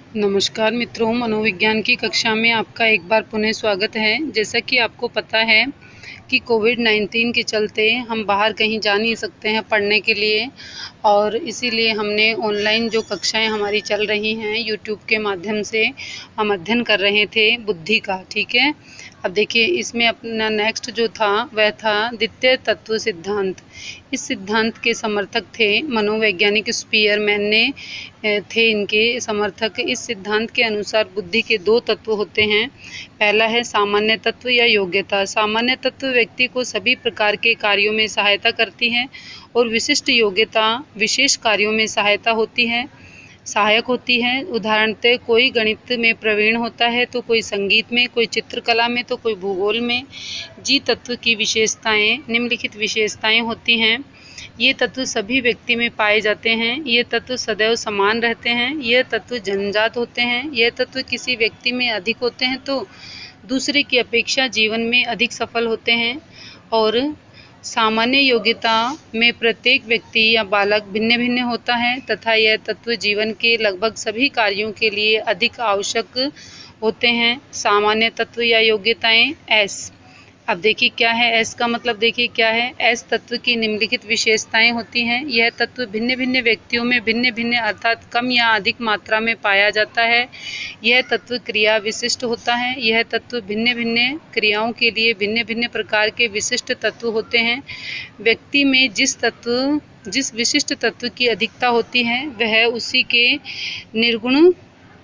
नमस्कार मित्रों, मनोविज्ञान की कक्षा में आपका एक बार पुनः स्वागत है। जैसा कि आपको पता है कि कोविड-19 के चलते हम बाहर कहीं जा नहीं सकते हैं पढ़ने के लिए, और इसीलिए हमने ऑनलाइन जो कक्षाएं हमारी चल रही हैं यूट्यूब के माध्यम से हम अध्ययन कर रहे थे बुद्धि का। ठीक है, अब देखिए इसमें अपना नेक्स्ट जो था वह था द्वितीय तत्व सिद्धांत। इस सिद्धांत के समर्थक थे मनोवैज्ञानिक स्पीयरमैन ने थे इनके समर्थक। इस सिद्धांत के अनुसार बुद्धि के दो तत्व होते हैं। पहला है सामान्य तत्व या योग्यता। सामान्य तत्व व्यक्ति को सभी प्रकार के कार्यों में सहायता करती है और विशिष्ट योग्यता विशेष कार्यों में सहायक होती है। उदाहरणतः कोई गणित में प्रवीण होता है तो कोई संगीत में, कोई चित्रकला में तो कोई भूगोल में। जी तत्व की विशेषताएं निम्नलिखित विशेषताएं होती हैं। ये तत्व सभी व्यक्ति में पाए जाते हैं। ये तत्व सदैव समान रहते हैं। ये तत्व जन्मजात होते हैं। ये तत्व किसी व्यक्ति में अधिक होते हैं तो दूसरे की अपेक्षा जीवन में अधिक सफल होते हैं। और सामान्य योग्यता में प्रत्येक व्यक्ति या बालक भिन्न भिन्न होता है तथा यह तत्व जीवन के लगभग सभी कार्यों के लिए अधिक आवश्यक होते हैं। सामान्य तत्व या योग्यताएं एस। अब देखिए क्या है एस का मतलब, देखिए क्या है एस तत्व की निम्नलिखित विशेषताएं होती हैं। यह तत्व भिन्न भिन्न व्यक्तियों में भिन्न भिन्न अर्थात कम या अधिक मात्रा में पाया जाता है। यह तत्व क्रिया विशिष्ट होता है। यह तत्व भिन्न भिन्न क्रियाओं के लिए भिन्न भिन्न प्रकार के विशिष्ट तत्व होते हैं। व्यक्ति में जिस विशिष्ट तत्व की अधिकता होती है वह उसी के निर्गुण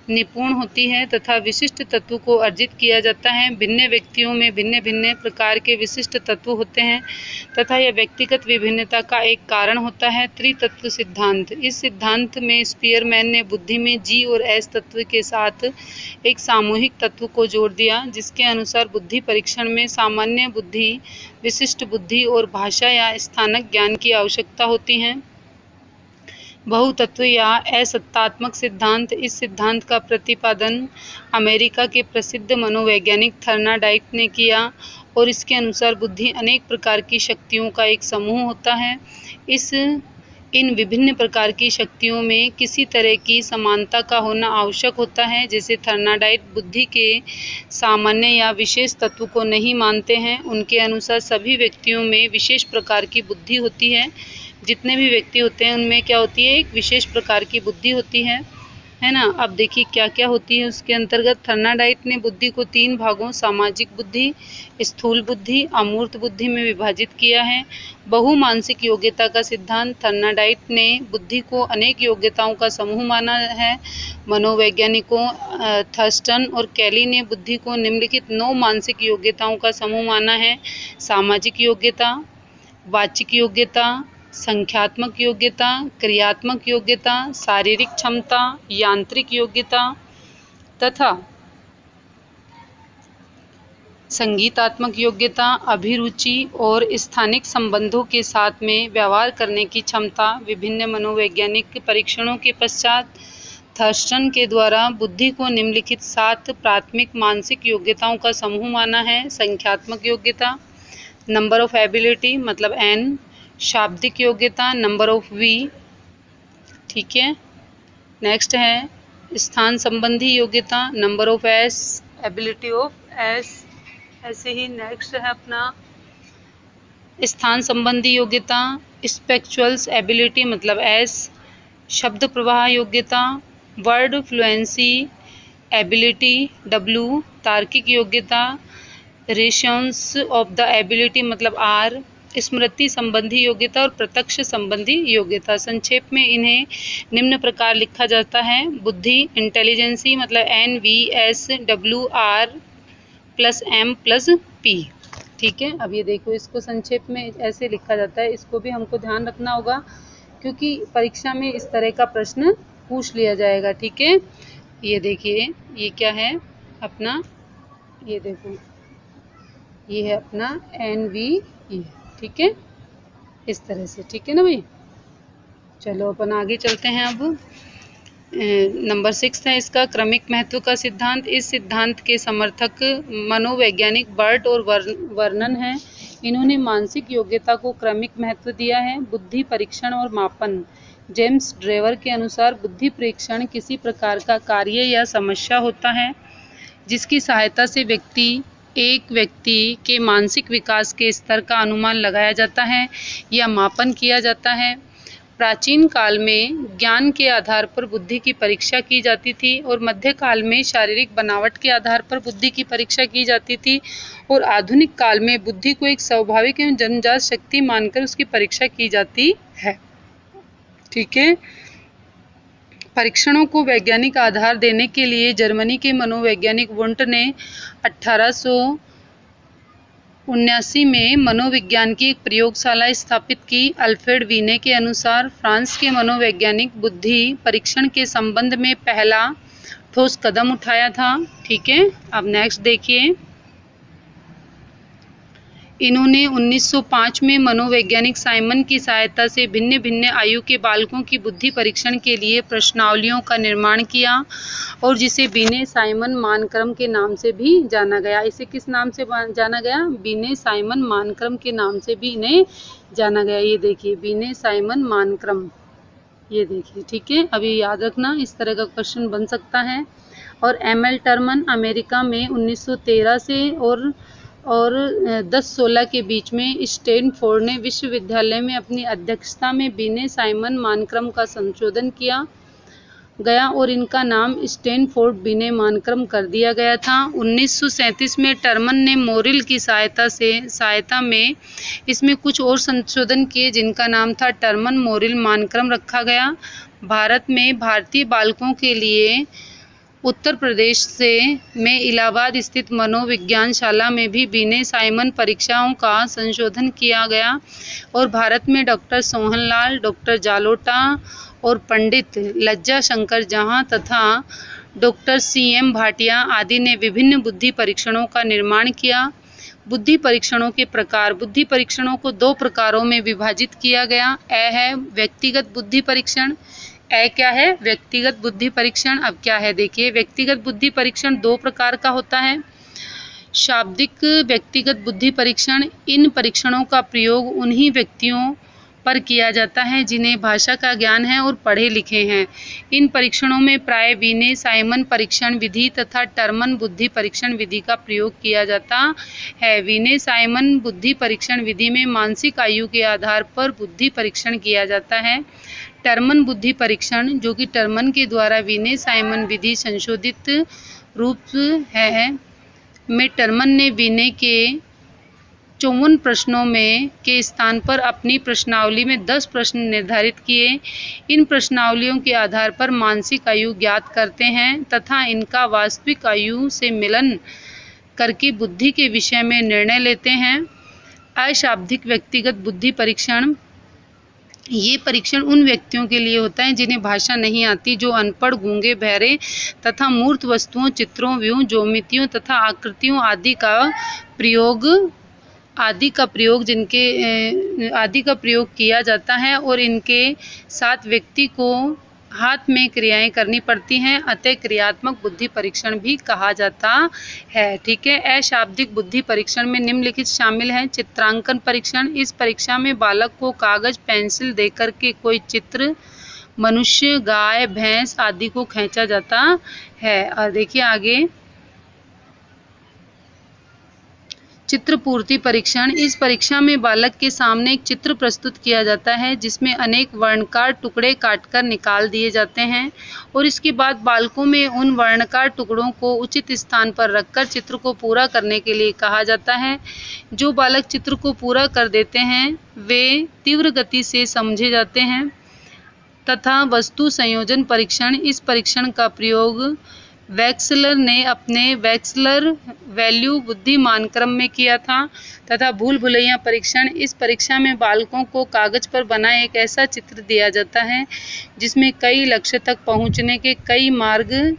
निपुण होती है तथा विशिष्ट तत्व को अर्जित किया जाता है। भिन्न व्यक्तियों में भिन्न भिन्न प्रकार के विशिष्ट तत्व होते हैं तथा यह व्यक्तिगत विभिन्नता का एक कारण होता है। त्रितत्व सिद्धांत। इस सिद्धांत में स्पीयरमैन ने बुद्धि में जी और एस तत्व के साथ एक सामूहिक तत्व को जोड़ दिया, जिसके अनुसार बुद्धि परीक्षण में सामान्य बुद्धि, विशिष्ट बुद्धि और भाषा या स्थानक ज्ञान की आवश्यकता होती है। बहुतत्व या असत्तात्मक सिद्धांत। इस सिद्धांत का प्रतिपादन अमेरिका के प्रसिद्ध मनोवैज्ञानिक थर्नाडाइट ने किया और इसके अनुसार बुद्धि अनेक प्रकार की शक्तियों का एक समूह होता है। इन विभिन्न प्रकार की शक्तियों में किसी तरह की समानता का होना आवश्यक होता है। जैसे थर्नाडाइट बुद्धि के सामान्य या विशेष तत्व को नहीं मानते हैं। उनके अनुसार सभी व्यक्तियों में विशेष प्रकार की बुद्धि होती है। जितने भी व्यक्ति होते हैं उनमें क्या होती है, एक विशेष प्रकार की बुद्धि होती है ना। अब देखिए क्या क्या होती है उसके अंतर्गत। थर्नाडाइट ने बुद्धि को 3 भागों सामाजिक बुद्धि, स्थूल बुद्धि, अमूर्त बुद्धि में विभाजित किया है। बहुमानसिक योग्यता का सिद्धांत। थर्नाडाइट ने बुद्धि को अनेक योग्यताओं का समूह माना है। मनोवैज्ञानिकों थर्स्टन और कैली ने बुद्धि को निम्नलिखित 9 मानसिक योग्यताओं का समूह माना है। सामाजिक योग्यता, वाचिक योग्यता, संख्यात्मक योग्यता, क्रियात्मक योग्यता, शारीरिक क्षमता, यांत्रिक योग्यता तथा संगीतात्मक योग्यता, अभिरुचि और स्थानिक संबंधों के साथ में व्यवहार करने की क्षमता। विभिन्न मनोवैज्ञानिक परीक्षणों के पश्चात थर्स्टन के द्वारा बुद्धि को निम्नलिखित 7 प्राथमिक मानसिक योग्यताओं का समूह माना है। संख्यात्मक योग्यता, नंबर ऑफ एबिलिटी मतलब एन। शाब्दिक योग्यता, नंबर ऑफ वी। ठीक है, नेक्स्ट है स्थान संबंधी योग्यता, number of S, ability of S. ऐसे ही नेक्स्ट है अपना स्थान संबंधी योग्यता, स्पेक्चुअल्स एबिलिटी मतलब एस। शब्द प्रवाह योग्यता, वर्ड फ्लुएंसी एबिलिटी डब्ल्यू। तार्किक योग्यता, रेशंस ऑफ द एबिलिटी मतलब आर। स्मृति संबंधी योग्यता और प्रत्यक्ष संबंधी योग्यता। संक्षेप में इन्हें निम्न प्रकार लिखा जाता है। बुद्धि इंटेलिजेंसी मतलब N V S W R plus M plus P. ठीक है, अब ये देखो इसको संक्षेप में ऐसे लिखा जाता है। इसको भी हमको ध्यान रखना होगा क्योंकि परीक्षा में इस तरह का प्रश्न पूछ लिया जाएगा। ठीक है, ये देखिए ये क्या है अपना, ये देखो ये है अपना एन वी ई। ठीक है, इस तरह से। ठीक है ना भाई, चलो अपन आगे चलते हैं। अब नंबर 6 है इसका क्रमिक महत्व का सिद्धांत। इस सिद्धांत के समर्थक मनोवैज्ञानिक बर्ट और वर्नन है। इन्होंने मानसिक योग्यता को क्रमिक महत्व दिया है। बुद्धि परीक्षण और मापन जेम्स ड्रेवर के अनुसार बुद्धि परीक्षण किसी प्रकार का कार्य या समस्या होता है जिसकी सहायता से एक व्यक्ति के मानसिक विकास के स्तर का अनुमान लगाया जाता है या मापन किया जाता है। प्राचीन काल में ज्ञान के आधार पर बुद्धि की परीक्षा की जाती थी और मध्यकाल में शारीरिक बनावट के आधार पर बुद्धि की परीक्षा की जाती थी और आधुनिक काल में बुद्धि को एक स्वाभाविक एवं जन्मजात शक्ति मानकर उसकी परीक्षा की जाती है। ठीक है। परीक्षणों को वैज्ञानिक आधार देने के लिए जर्मनी के मनोवैज्ञानिक वुंट ने 1879 में मनोविज्ञान की एक प्रयोगशाला स्थापित की। अल्फ्रेड वीने के अनुसार फ्रांस के मनोवैज्ञानिक बुद्धि परीक्षण के संबंध में पहला ठोस कदम उठाया था। ठीक है, अब नेक्स्ट देखिए। इन्होंने 1905 में मनोवैज्ञानिक साइमन की सहायता से भिन्न भिन्न आयु के बालकों की बुद्धि परीक्षण के लिए प्रश्नावलियों का निर्माण किया और जिसे बीने साइमन मानक्रम के नाम से भी जाना गया। इसे किस नाम से जाना गया? बीने साइमन मानक्रम के नाम से भी इन्हें जाना गया। ये देखिए, बीने साइमन मानक्रम, ये देखिए। ठीक है, अभी याद रखना, इस तरह का क्वेश्चन बन सकता है। और एमएल टर्मन अमेरिका में 1913 से और 10-16 के बीच में स्टैनफोर्ड ने विश्वविद्यालय में अपनी अध्यक्षता में बीने साइमन मानक्रम का संशोधन किया गया और इनका नाम स्टैनफोर्ड बीने मानक्रम कर दिया गया था। 1937 में टर्मन ने मोरिल की सहायता में इसमें कुछ और संशोधन किए जिनका नाम था टर्मन मोरिल मानक्रम रखा गया। भारत में भारतीय बालकों के लिए उत्तर प्रदेश में इलाहाबाद स्थित मनोविज्ञानशाला में भी बीने साइमन परीक्षाओं का संशोधन किया गया और भारत में डॉक्टर सोहनलाल, डॉक्टर जालोटा और पंडित लज्जा शंकर जहां तथा डॉक्टर CM भाटिया आदि ने विभिन्न बुद्धि परीक्षणों का निर्माण किया। बुद्धि परीक्षणों के प्रकार। बुद्धि परीक्षणों को 2 प्रकारों में विभाजित किया गया। है व्यक्तिगत बुद्धि परीक्षण। क्या है? व्यक्तिगत बुद्धि परीक्षण। अब क्या है देखिए, व्यक्तिगत बुद्धि परीक्षण 2 प्रकार का होता है। शाब्दिक व्यक्तिगत बुद्धि परीक्षण। इन परीक्षणों का प्रयोग उन्हीं व्यक्तियों पर किया जाता है जिन्हें भाषा का ज्ञान है और पढ़े लिखे हैं। इन परीक्षणों में प्राय बीने साइमन परीक्षण विधि तथा टर्मन बुद्धि परीक्षण विधि का प्रयोग किया जाता है। बीने साइमन बुद्धि परीक्षण विधि में मानसिक आयु के आधार पर बुद्धि परीक्षण किया जाता है। टर्मन बुद्धि परीक्षण, जो कि टर्मन के द्वारा बीने साइमन विधि संशोधित रूप है, में टर्मन ने बीने के 54 प्रश्नों में के स्थान पर अपनी प्रश्नावली में 10 प्रश्न निर्धारित किए। इन प्रश्नावलियों के आधार पर मानसिक आयु ज्ञात करते हैं तथा इनका वास्तविक आयु से मिलन करके बुद्धि के विषय में निर्णय लेते हैं। अशाब्दिक व्यक्तिगत बुद्धि परीक्षण। ये परीक्षण उन व्यक्तियों के लिए होता है जिन्हें भाषा नहीं आती, जो अनपढ़, गूंगे, बहरे तथा मूर्त वस्तुओं, चित्रों, व्यूह, ज्योमितियों तथा आकृतियों आदि का प्रयोग किया जाता है और इनके साथ व्यक्ति को हाथ में क्रियाएं करनी पड़ती हैं, अतः क्रियात्मक बुद्धि परीक्षण भी कहा जाता है। ठीक है। अशाब्दिक बुद्धि परीक्षण में निम्नलिखित शामिल हैं। चित्रांकन परीक्षण। इस परीक्षा में बालक को कागज, पेंसिल देकर के कोई चित्र, मनुष्य, गाय, भैंस आदि को खींचा जाता है। और देखिए आगे, चित्र पूर्ति परीक्षण। इस परीक्षा में बालक के सामने एक चित्र प्रस्तुत किया जाता है जिसमें अनेक वर्णकार टुकड़े काटकर निकाल दिए जाते हैं और इसके बाद बालकों में उन वर्णकार टुकड़ों को उचित स्थान पर रखकर चित्र को पूरा करने के लिए कहा जाता है। जो बालक चित्र को पूरा कर देते हैं वे तीव्र गति से समझे जाते हैं। तथा वस्तु संयोजन परीक्षण। इस परीक्षण का प्रयोग वैक्सलर ने अपने वैक्सलर वैल्यू बुद्धि मानक्रम में किया था। तथा भूल भुलैया परीक्षण। इस परीक्षा में बालकों को कागज पर बना एक ऐसा चित्र दिया जाता है जिसमें कई लक्ष्य तक पहुंचने के कई मार्ग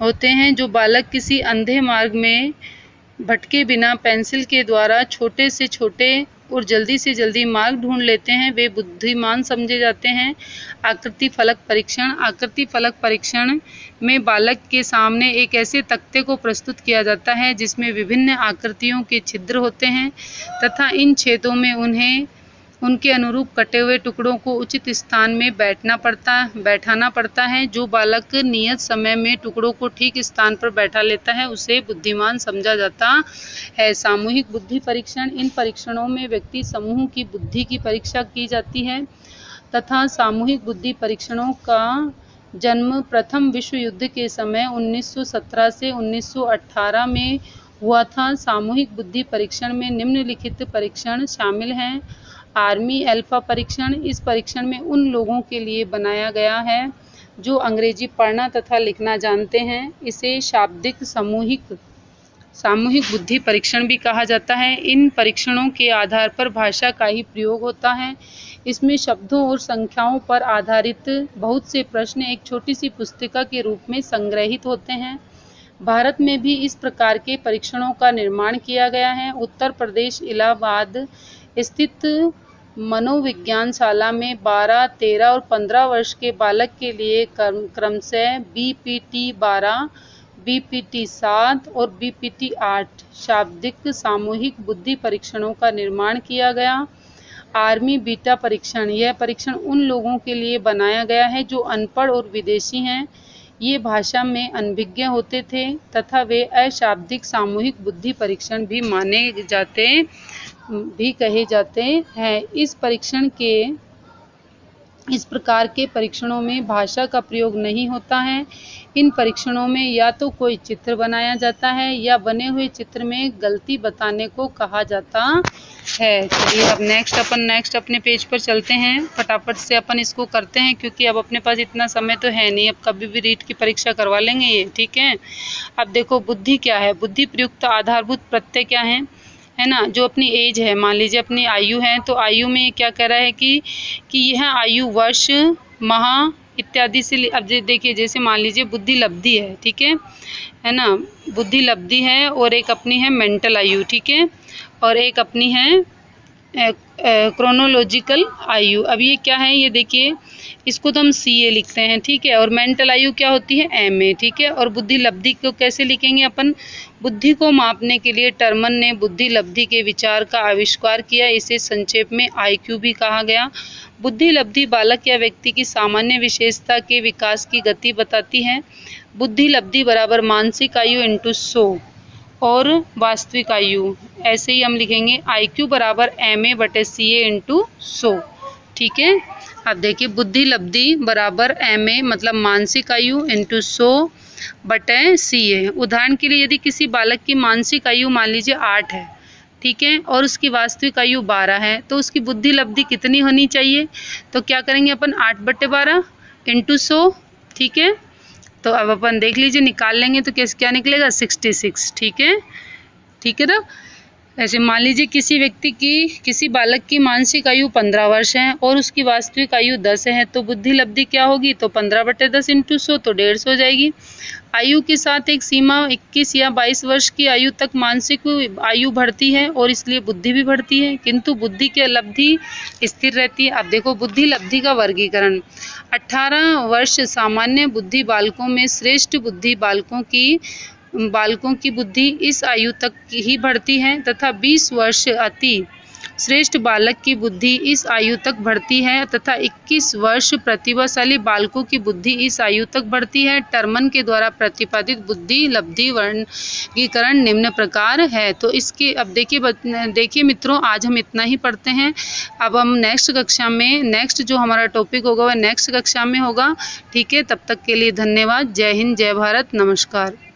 होते हैं। जो बालक किसी अंधे मार्ग में भटके बिना पेंसिल के द्वारा छोटे से छोटे और जल्दी से जल्दी मार्ग ढूंढ लेते हैं, वे बुद्धिमान समझे जाते हैं। आकृति फलक परीक्षण। आकृति फलक परीक्षण में बालक के सामने एक ऐसे तख्ते को प्रस्तुत किया जाता है जिसमें विभिन्न आकृतियों के छिद्र होते हैं तथा इन छेदों में उन्हें उनके अनुरूप कटे हुए टुकड़ों को उचित स्थान में बैठाना पड़ता है। जो बालक नियत समय में टुकड़ों को ठीक स्थान पर बैठा लेता है उसे बुद्धिमान समझा जाता है। सामूहिक बुद्धि परीक्षण, इन परीक्षणों में व्यक्ति समूह की बुद्धि की परीक्षा की जाती है तथा सामूहिक बुद्धि परीक्षणों का जन्म प्रथम विश्व युद्ध के समय 1917 से 1918 में हुआ था। सामूहिक बुद्धि परीक्षण में निम्नलिखित परीक्षण शामिल हैं। आर्मी अल्फा परीक्षण, इस परीक्षण में उन लोगों के लिए बनाया गया है जो अंग्रेजी पढ़ना तथा लिखना जानते हैं। इसे शाब्दिक सामूहिक बुद्धि परीक्षण भी कहा जाता है। इन परीक्षणों के आधार पर भाषा का ही प्रयोग होता है। इसमें शब्दों और संख्याओं पर आधारित बहुत से प्रश्न एक छोटी सी पुस्तिका के रूप में संग्रहित होते हैं। भारत में भी इस प्रकार के परीक्षणों का निर्माण किया गया है। उत्तर प्रदेश इलाहाबाद स्थित मनोविज्ञानशाला में 12, 13 और 15 वर्ष के बालक के लिए क्रमशः BPT 12, BPT 7 और BPT 8 शाब्दिक सामूहिक बुद्धि परीक्षणों का निर्माण किया गया। आर्मी बीटा परीक्षण, यह परीक्षण उन लोगों के लिए बनाया गया है जो अनपढ़ और विदेशी हैं। ये भाषा में अनभिज्ञ होते थे तथा वे अशाब्दिक सामूहिक बुद्धि परीक्षण भी कहे जाते हैं। इस प्रकार के परीक्षणों में भाषा का प्रयोग नहीं होता है। इन परीक्षणों में या तो कोई चित्र बनाया जाता है या बने हुए चित्र में गलती बताने को कहा जाता है। चलिए अब नेक्स्ट अपने पेज पर चलते हैं। फटाफट से अपन इसको करते हैं क्योंकि अब अपने पास इतना समय तो है नहीं, अब कभी भी रीट की परीक्षा करवा लेंगे ये, ठीक है। अब देखो बुद्धि क्या है। बुद्धि प्रयुक्त आधारभूत प्रत्यय क्या है ना। जो अपनी एज है, मान लीजिए अपनी आयु है, तो आयु में क्या कह रहा है कि यह आयु वर्ष, माह इत्यादि से, अब देखिए जैसे मान लीजिए बुद्धि लब्धि है, ठीक है ना, बुद्धि लब्धि है और एक अपनी है मेंटल आयु, ठीक है, और एक अपनी है क्रोनोलॉजिकल आयु। अब ये क्या है, ये देखिए इसको तो हम CA लिखते हैं, ठीक है, और मेंटल आयु क्या होती है MA, ठीक है। और बुद्धि लब्धि को कैसे लिखेंगे अपन। बुद्धि को मापने के लिए टर्मन ने बुद्धि लब्धि के विचार का आविष्कार किया। इसे संक्षेप में IQ भी कहा गया। बुद्धि लब्धि बालक या व्यक्ति की सामान्य विशेषता के विकास की गति बताती है। बुद्धि लब्धि बराबर मानसिक आयु इंटू 100 और वास्तविक आयु, ऐसे ही हम लिखेंगे IQ बराबर MA/CA इंटू 100, ठीक है। अब देखिए बुद्धि लब्धि बराबर MA मतलब मानसिक आयु इंटू 100/CA। उदाहरण के लिए यदि किसी बालक की मानसिक आयु मान लीजिए 8 है, ठीक है, और उसकी वास्तविक आयु 12 है, तो उसकी बुद्धि लब्धि कितनी होनी चाहिए। तो क्या करेंगे अपन 8/12 इंटू 100, ठीक है। तो अब अपन देख लीजिए निकाल लेंगे तो क्या निकलेगा 66, ठीक है ना। ऐसे मान लीजिए किसी बालक की मानसिक आयु 15 वर्ष है और उसकी वास्तविक आयु 10 है, तो बुद्धि लब्धि क्या होगी, तो 15/10 इंटू 100 तो 150 हो जाएगी। आयु के साथ एक सीमा 21 या 22 वर्ष की आयु तक मानसिक आयु बढ़ती है और इसलिए बुद्धि भी बढ़ती है, किंतु बुद्धि की लब्धि स्थिर रहती है। अब देखो बुद्धि लब्धि का वर्गीकरण। 18 वर्ष सामान्य बुद्धि बालकों में श्रेष्ठ बुद्धि बालकों की बुद्धि इस आयु तक ही बढ़ती है तथा 20 वर्ष अति श्रेष्ठ बालक की बुद्धि इस आयु तक बढ़ती है तथा 21 वर्ष प्रतिभाशाली बालकों की बुद्धि इस आयु तक बढ़ती है। टर्मन के द्वारा प्रतिपादित बुद्धि लब्धि वर्गीकरण निम्न प्रकार है। तो इसके अब देखिए मित्रों, आज हम इतना ही पढ़ते हैं। अब हम नेक्स्ट कक्षा में जो हमारा टॉपिक होगा वह नेक्स्ट कक्षा में होगा, ठीक है। तब तक के लिए धन्यवाद। जय हिंद, जय भारत, नमस्कार।